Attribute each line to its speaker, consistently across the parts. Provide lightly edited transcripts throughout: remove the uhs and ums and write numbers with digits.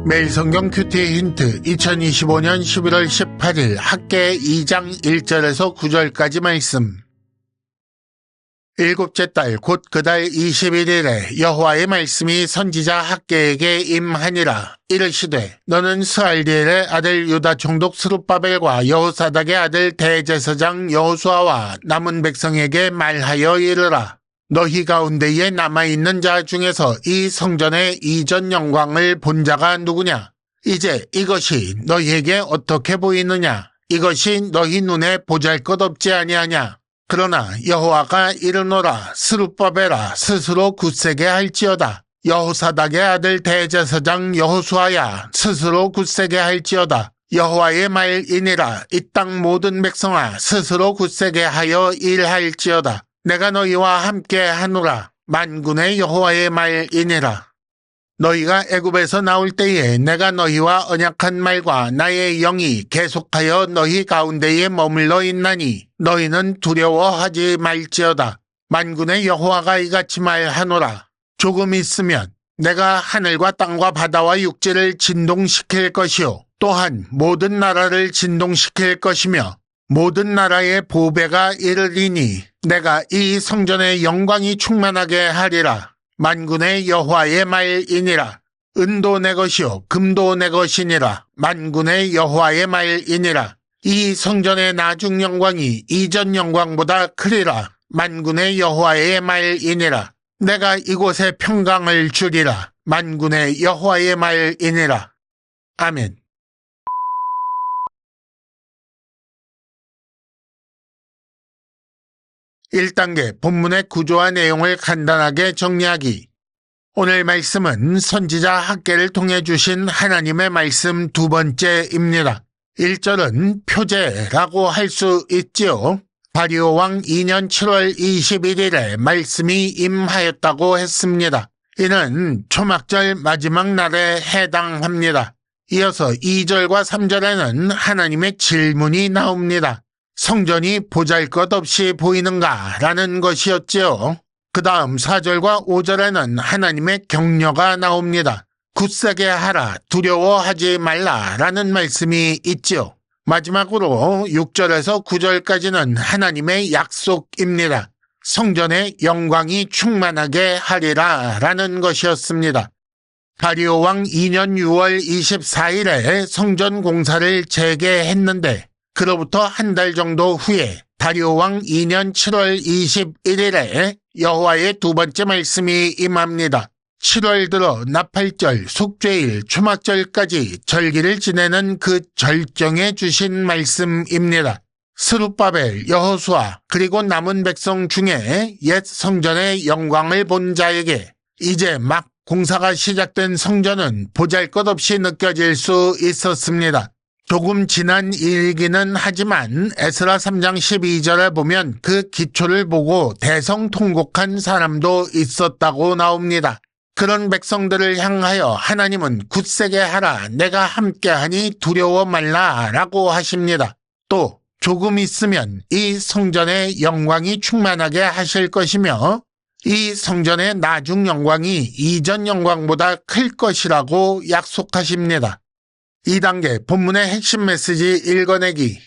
Speaker 1: 매일 성경 큐티 힌트 2025년 11월 18일 학개 2장 1절에서 9절까지 말씀. 일곱째 달 곧 그 달 21일에 여호와의 말씀이 선지자 학개에게 임하니라. 이르시되 너는 스알디엘의 아들 유다 총독 스룹바벨과 여호사닥의 아들 대제사장 여호수아와 남은 백성에게 말하여 이르라. 너희 가운데에 남아있는 자 중에서 이 성전의 이전 영광을 본 자가 누구냐? 이제 이것이 너희에게 어떻게 보이느냐? 이것이 너희 눈에 보잘것없지 아니하냐? 그러나 여호와가 이르노라. 스룹바벨아 스스로 굳세게 할지어다. 여호사닥의 아들 대제사장 여호수아야 스스로 굳세게 할지어다. 여호와의 말이니라. 이 땅 모든 백성아 스스로 굳세게 하여 일할지어다. 내가 너희와 함께 하노라. 만군의 여호와의 말이니라. 너희가 애굽에서 나올 때에 내가 너희와 언약한 말과 나의 영이 계속하여 너희 가운데에 머물러 있나니 너희는 두려워하지 말지어다. 만군의 여호와가 이같이 말하노라. 조금 있으면 내가 하늘과 땅과 바다와 육지를 진동시킬 것이요 또한 모든 나라를 진동시킬 것이며 모든 나라의 보배가 이르리니 내가 이 성전의 영광이 충만하게 하리라. 만군의 여호와의 말이니라. 은도 내 것이요 금도 내 것이니라. 만군의 여호와의 말이니라. 이 성전의 나중 영광이 이전 영광보다 크리라. 만군의 여호와의 말이니라. 내가 이곳에 평강을 주리라. 만군의 여호와의 말이니라. 아멘. 1단계 본문의 구조와 내용을 간단하게 정리하기. 오늘 말씀은 선지자 학개를 통해 주신 하나님의 말씀 두 번째입니다. 1절은 표제라고 할 수 있지요. 다리오 왕 2년 7월 21일에 말씀이 임하였다고 했습니다. 이는 초막절 마지막 날에 해당합니다. 이어서 2절과 3절에는 하나님의 질문이 나옵니다. 성전이 보잘것없이 보이는가? 라는 것이었지요. 그 다음 4절과 5절에는 하나님의 격려가 나옵니다. 굳세게 하라, 두려워하지 말라 라는 말씀이 있지요. 마지막으로 6절에서 9절까지는 하나님의 약속입니다. 성전의 영광이 충만하게 하리라 라는 것이었습니다. 다리오 왕 2년 6월 24일에 성전 공사를 재개했는데 그로부터 한 달 정도 후에 다리오 왕 2년 7월 21일에 여호와의 두 번째 말씀이 임합니다. 7월 들어 나팔절, 속죄일, 초막절까지 절기를 지내는 그 절정에 주신 말씀입니다. 스룹바벨, 여호수아 그리고 남은 백성 중에 옛 성전의 영광을 본 자에게 이제 막 공사가 시작된 성전은 보잘것없이 느껴질 수 있었습니다. 조금 지난 일이기는 하지만 에스라 3장 12절에 보면 그 기초를 보고 대성통곡한 사람도 있었다고 나옵니다. 그런 백성들을 향하여 하나님은 굳세게 하라, 내가 함께하니 두려워 말라 라고 하십니다. 또 조금 있으면 이 성전의 영광이 충만하게 하실 것이며 이 성전의 나중 영광이 이전 영광보다 클 것이라고 약속하십니다. 2단계 본문의 핵심 메시지 읽어내기.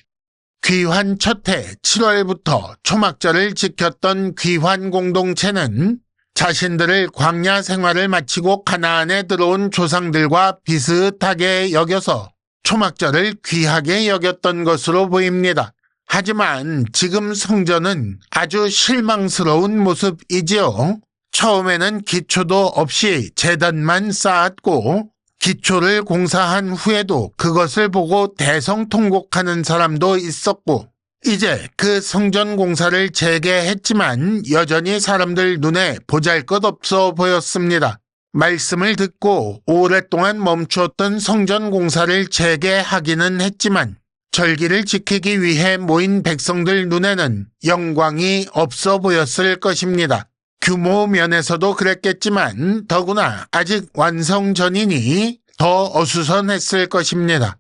Speaker 1: 귀환 첫해 7월부터 초막절을 지켰던 귀환 공동체는 자신들을 광야 생활을 마치고 가나안에 들어온 조상들과 비슷하게 여겨서 초막절을 귀하게 여겼던 것으로 보입니다. 하지만 지금 성전은 아주 실망스러운 모습이지요. 처음에는 기초도 없이 제단만 쌓았고 기초를 공사한 후에도 그것을 보고 대성통곡하는 사람도 있었고 이제 그 성전 공사를 재개했지만 여전히 사람들 눈에 보잘것없어 보였습니다. 말씀을 듣고 오랫동안 멈추었던 성전 공사를 재개하기는 했지만 절기를 지키기 위해 모인 백성들 눈에는 영광이 없어 보였을 것입니다. 규모 면에서도 그랬겠지만 더구나 아직 완성 전이니 더 어수선했을 것입니다.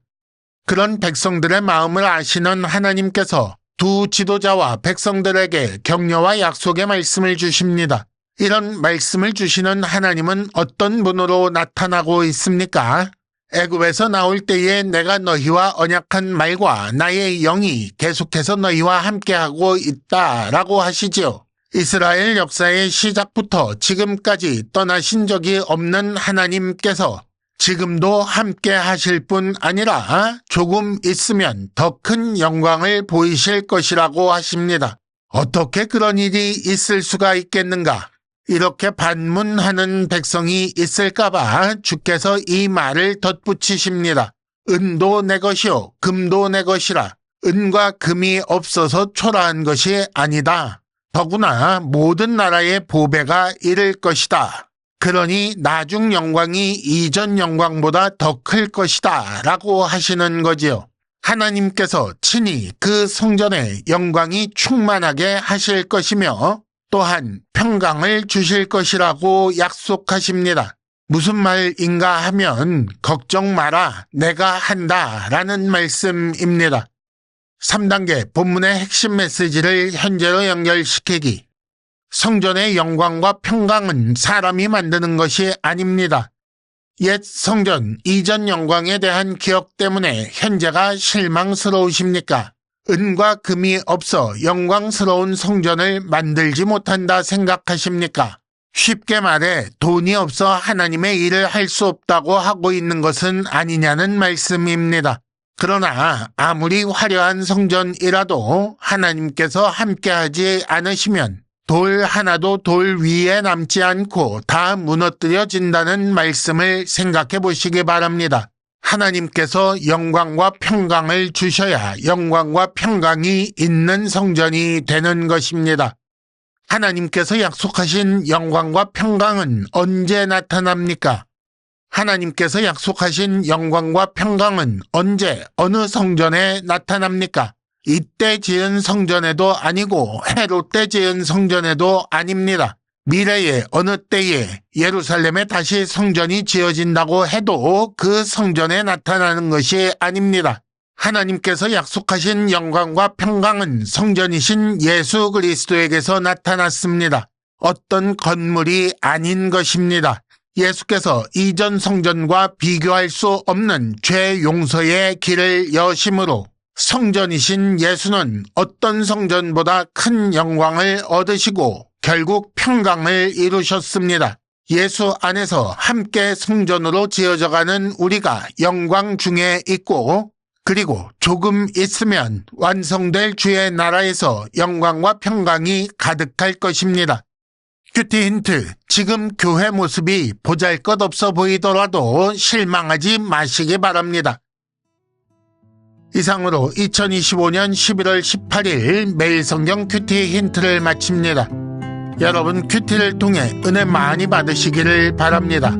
Speaker 1: 그런 백성들의 마음을 아시는 하나님께서 두 지도자와 백성들에게 격려와 약속의 말씀을 주십니다. 이런 말씀을 주시는 하나님은 어떤 분으로 나타나고 있습니까? 애굽에서 나올 때에 내가 너희와 언약한 말과 나의 영이 계속해서 너희와 함께하고 있다라고 하시지요. 이스라엘 역사의 시작부터 지금까지 떠나신 적이 없는 하나님께서 지금도 함께 하실 뿐 아니라 조금 있으면 더 큰 영광을 보이실 것이라고 하십니다. 어떻게 그런 일이 있을 수가 있겠는가? 이렇게 반문하는 백성이 있을까봐 주께서 이 말을 덧붙이십니다. 은도 내 것이요 금도 내 것이라. 은과 금이 없어서 초라한 것이 아니다. 더구나 모든 나라의 보배가 이를 것이다. 그러니 나중 영광이 이전 영광보다 더 클 것이다 라고 하시는 거지요. 하나님께서 친히 그 성전에 영광이 충만하게 하실 것이며 또한 평강을 주실 것이라고 약속하십니다. 무슨 말인가 하면 걱정 마라 내가 한다 라는 말씀입니다. 3단계 본문의 핵심 메시지를 현재로 연결시키기. 성전의 영광과 평강은 사람이 만드는 것이 아닙니다. 옛 성전, 이전 영광에 대한 기억 때문에 현재가 실망스러우십니까? 은과 금이 없어 영광스러운 성전을 만들지 못한다 생각하십니까? 쉽게 말해 돈이 없어 하나님의 일을 할 수 없다고 하고 있는 것은 아니냐는 말씀입니다. 그러나 아무리 화려한 성전이라도 하나님께서 함께하지 않으시면 돌 하나도 돌 위에 남지 않고 다 무너뜨려진다는 말씀을 생각해 보시기 바랍니다. 하나님께서 영광과 평강을 주셔야 영광과 평강이 있는 성전이 되는 것입니다. 하나님께서 약속하신 영광과 평강은 언제 나타납니까? 하나님께서 약속하신 영광과 평강은 언제 어느 성전에 나타납니까? 이때 지은 성전에도 아니고 헤롯 때 지은 성전에도 아닙니다. 미래의 어느 때에 예루살렘에 다시 성전이 지어진다고 해도 그 성전에 나타나는 것이 아닙니다. 하나님께서 약속하신 영광과 평강은 성전이신 예수 그리스도에게서 나타났습니다. 어떤 건물이 아닌 것입니다. 예수께서 이전 성전과 비교할 수 없는 죄 용서의 길을 여심으로 성전이신 예수는 어떤 성전보다 큰 영광을 얻으시고 결국 평강을 이루셨습니다. 예수 안에서 함께 성전으로 지어져가는 우리가 영광 중에 있고 그리고 조금 있으면 완성될 주의 나라에서 영광과 평강이 가득할 것입니다. 큐티 힌트, 지금 교회 모습이 보잘것없어 보이더라도 실망하지 마시기 바랍니다. 이상으로 2025년 11월 18일 매일 성경 큐티 힌트를 마칩니다. 여러분 큐티를 통해 은혜 많이 받으시기를 바랍니다.